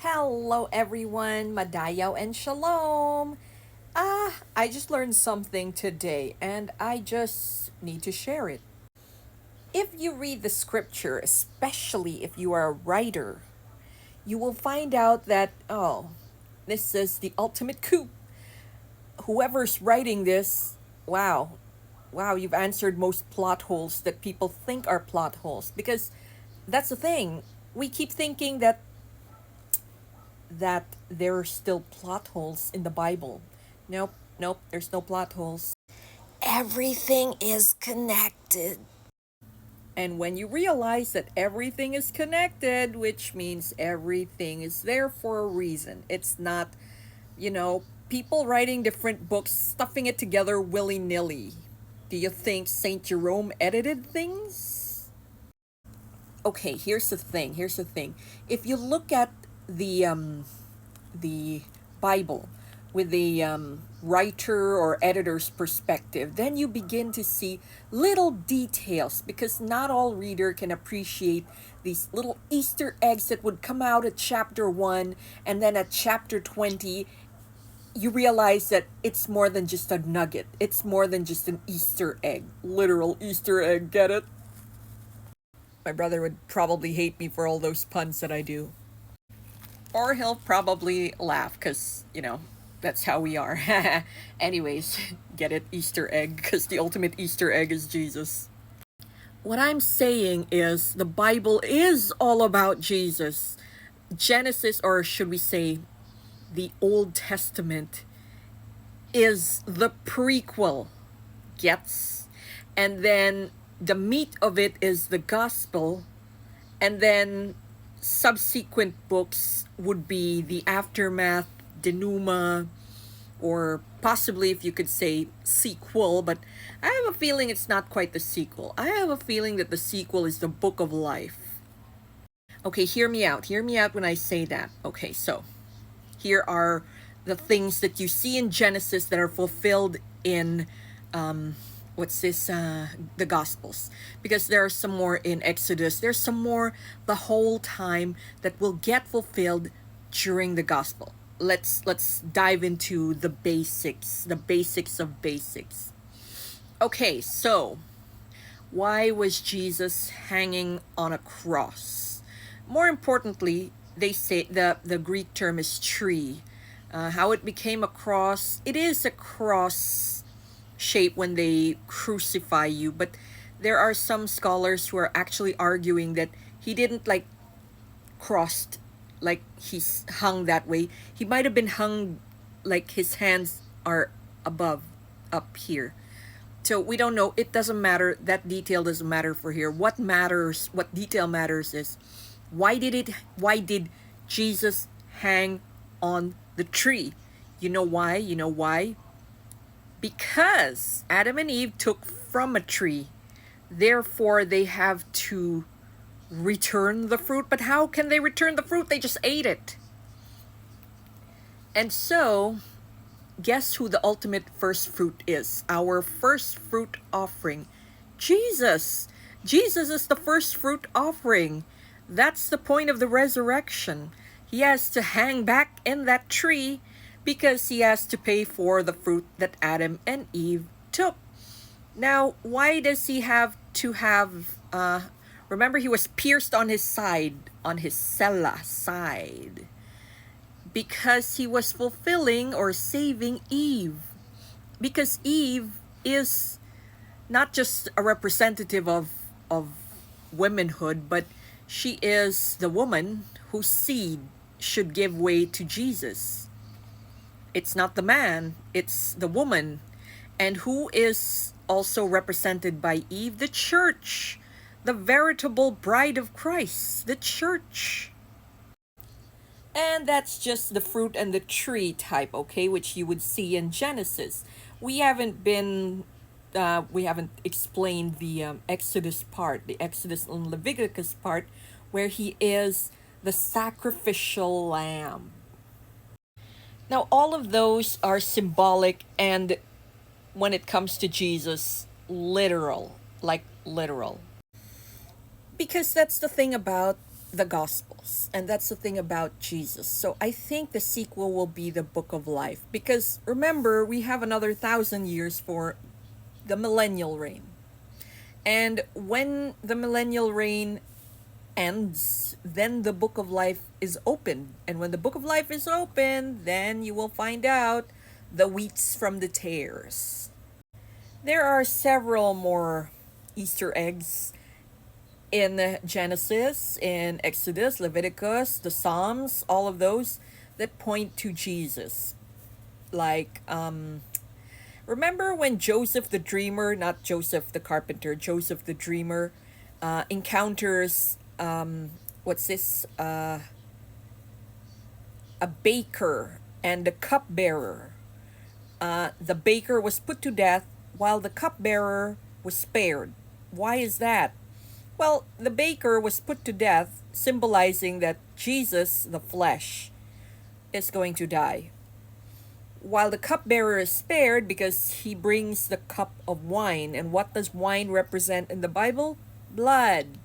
Hello everyone, Madayaw and Shalom. I just learned something today and I just need to share it. If you read the scripture, especially if you are a writer, you will find out that, this is the ultimate coup. Whoever's writing this, wow, you've answered most plot holes that people think are plot holes. Because that's the thing, we keep thinking that there are still plot holes in the Bible. Nope, there's no plot holes. Everything is connected. And when you realize that everything is connected, which means everything is there for a reason, it's not, people writing different books, stuffing it together willy nilly. Do you think St. Jerome edited things? Okay, here's the thing. If you look at the Bible with the writer or editor's perspective, then you begin to see little details because not all reader can appreciate these little Easter eggs that would come out at chapter 1 and then at chapter 20 you realize that it's more than just a nugget. It's more than just an Easter egg. Literal Easter egg, get it? My brother would probably hate me for all those puns that I do. Or he'll probably laugh because, that's how we are. Anyways, get it? Easter egg, because the ultimate Easter egg is Jesus. What I'm saying is the Bible is all about Jesus. Genesis, or should we say, the Old Testament, is the prequel. Gets? And then the meat of it is the gospel. And then subsequent books would be the aftermath, denouement, or possibly, if you could say, sequel, but I have a feeling it's not quite the sequel. I have a feeling that the sequel is the book of life. Okay, hear me out. Hear me out when I say that. Okay, so here are the things that you see in Genesis that are fulfilled in the Gospels, because there are some more in Exodus. There's some more the whole time that will get fulfilled during the Gospel. Let's dive into the basics of basics. Okay, so why was Jesus hanging on a cross? More importantly, they say the Greek term is tree. How it became a cross? It is a cross shape when they crucify you, but there are some scholars who are actually arguing that he didn't crossed, like he's hung that way. He might have been hung like his hands are above, up here. So we don't know. It doesn't matter. That detail doesn't matter for here. What matters, what detail matters is why did Jesus hang on the tree? You know why? Because Adam and Eve took from a tree. Therefore, they have to return the fruit. But how can they return the fruit? They just ate it. And so, guess who the ultimate first fruit is? Our first fruit offering. Jesus. Jesus is the first fruit offering. That's the point of the resurrection. He has to hang back in that tree because he has to pay for the fruit that Adam and Eve took. Now, why does he have to have, remember he was pierced on his side, on his sella side, because he was fulfilling or saving Eve. Because Eve is not just a representative of womanhood, but she is the woman whose seed should give way to Jesus. It's not the man, it's the woman. And who is also represented by Eve? The church, the veritable bride of Christ, the church. And that's just the fruit and the tree type, okay, which you would see in Genesis. We haven't explained the Exodus part, the Exodus and Leviticus part, where he is the sacrificial lamb. Now, all of those are symbolic, and when it comes to Jesus, literal, like literal. Because that's the thing about the Gospels. And that's the thing about Jesus. So I think the sequel will be the Book of Life. Because remember, we have another 1,000 years for the millennial reign. And when the millennial reign ends, then the Book of Life is opened. And when the Book of Life is open, then you will find out the wheats from the tares. There are several more Easter eggs in Genesis, in Exodus, Leviticus, the Psalms, all of those that point to Jesus. Like, remember when Joseph the dreamer, not Joseph the carpenter, Joseph the dreamer, encounters, what's this? A baker and a cupbearer. The baker was put to death while the cupbearer was spared. Why is that? Well, the baker was put to death, symbolizing that Jesus, the flesh, is going to die. While the cupbearer is spared because he brings the cup of wine. And what does wine represent in the Bible? Blood.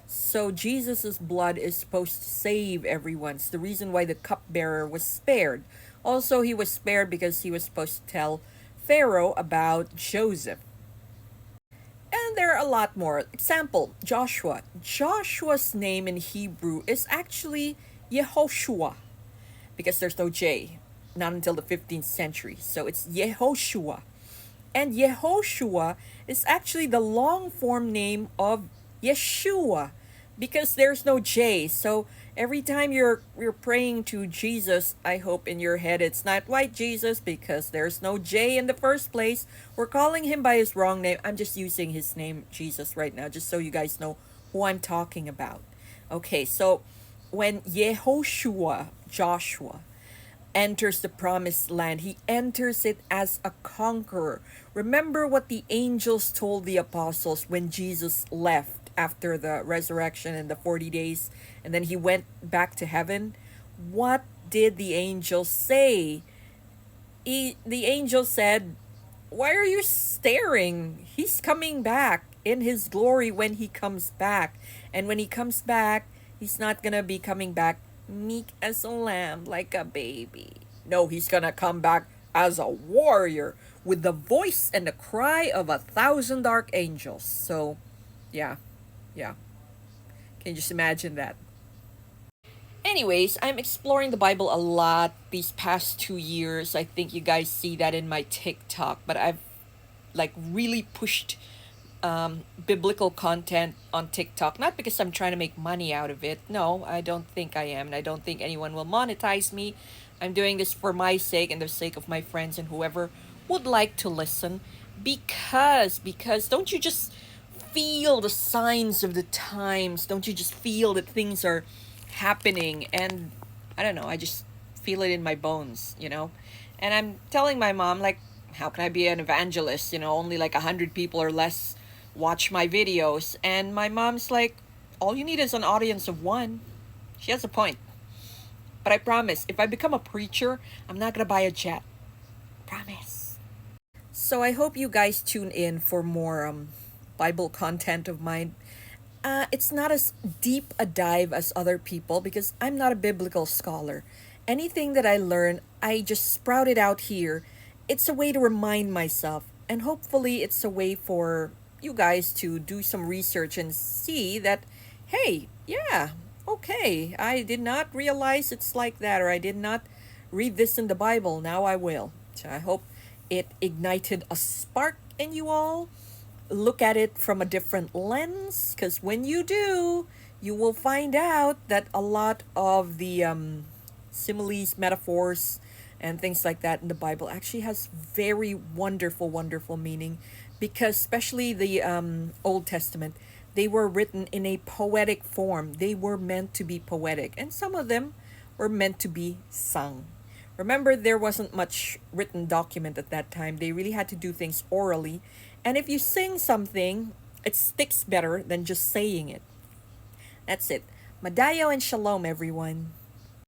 So Jesus' blood is supposed to save everyone. It's the reason why the cupbearer was spared. Also, he was spared because he was supposed to tell Pharaoh about Joseph. And there are a lot more. Example, Joshua. Joshua's name in Hebrew is actually Yehoshua because there's no J, not until the 15th century. So it's Yehoshua. And Yehoshua is actually the long form name of Yeshua because there's no J. So every time you're praying to Jesus, I hope in your head it's not white Jesus because there's no J in the first place. We're calling him by his wrong name. I'm just using his name Jesus right now just so you guys know who I'm talking about. Okay, so when Yehoshua, Joshua, enters the promised land, he enters it as a conqueror. Remember what the angels told the apostles when Jesus left after the resurrection and the 40 days and then he went back to heaven? What did the angels say? The angel said, "Why are you staring? He's coming back in his glory when he comes back. And when he comes back, he's not gonna be coming back meek as a lamb like a baby. No, he's gonna come back as a warrior with the voice and the cry of 1,000 archangels." So, yeah. Can you just imagine that? Anyways, I'm exploring the Bible a lot these past 2 years. I think you guys see that in my TikTok, but I've like really pushed biblical content on TikTok. Not because I'm trying to make money out of it. No, I don't think I am. And I don't think anyone will monetize me. I'm doing this for my sake and the sake of my friends and whoever would like to listen. Because don't you just feel the signs of the times? Don't you just feel that things are happening? And I don't know, I just feel it in my bones. And I'm telling my mom, like, how can I be an evangelist? Only like 100 people or less watch my videos. And my mom's like, all you need is an audience of one. She has a point. But I promise, if I become a preacher, I'm not going to buy a jet. Promise. So I hope you guys tune in for more Bible content of mine. It's not as deep a dive as other people because I'm not a biblical scholar. Anything that I learn, I just sprout it out here. It's a way to remind myself, and hopefully it's a way for you guys to do some research and see that, hey, yeah, okay, I did not realize it's like that, or I did not read this in the Bible. Now I will. So I hope it ignited a spark in you all. Look at it from a different lens, because when you do, you will find out that a lot of the similes, metaphors, and things like that in the Bible actually has very wonderful, wonderful meaning, because especially the Old Testament, they were written in a poetic form. They were meant to be poetic, and some of them were meant to be sung. Remember, there wasn't much written document at that time. They really had to do things orally. And if you sing something, it sticks better than just saying it. That's it. Madayo and shalom, everyone.